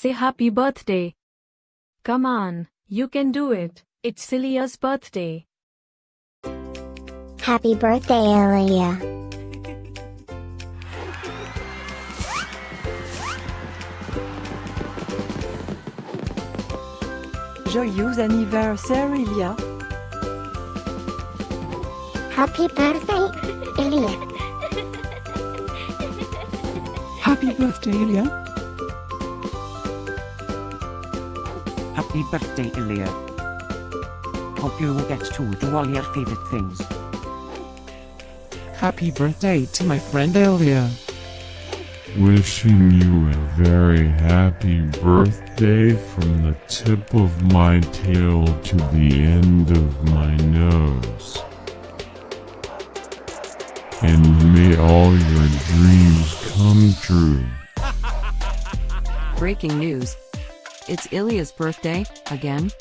Say happy birthday. Come on, you can do it. It's Ilia's birthday. Happy birthday, Ilia. Joyeux anniversaire, Ilia. Happy birthday, Ilia. Happy birthday, Ilia. Happy birthday, Ilia. Hope you will get to do all your favorite things. Happy birthday to my friend Ilia. Wishing you a very happy birthday from the tip of my tail to the end of my nose. And may all your dreams come true. Breaking news. It's Ilia's birthday, again?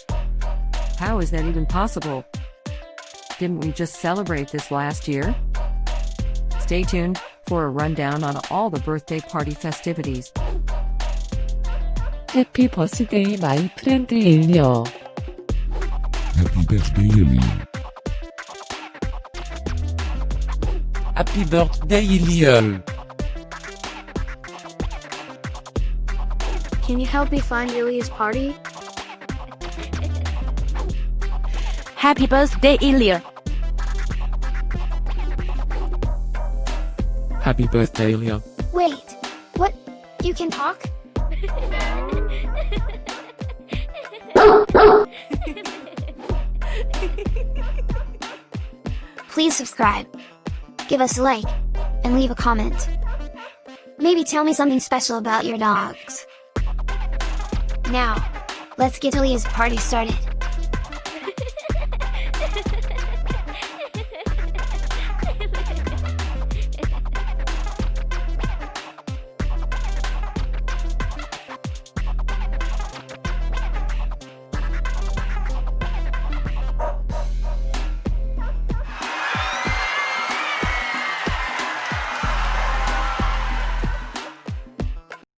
How is that even possible? Didn't we just celebrate this last year? Stay tuned for a rundown on all the birthday party festivities. Happy birthday, my friend Ilia. Happy birthday, Ilia. Happy birthday, Ilia. Can you help me find Ilia's party? Happy birthday, Ilia. Happy birthday, Ilia. Wait, what? You can talk? Please subscribe, give us a like, and leave a comment. Maybe tell me something special about your dogs. Now, let's get Ilia's party started.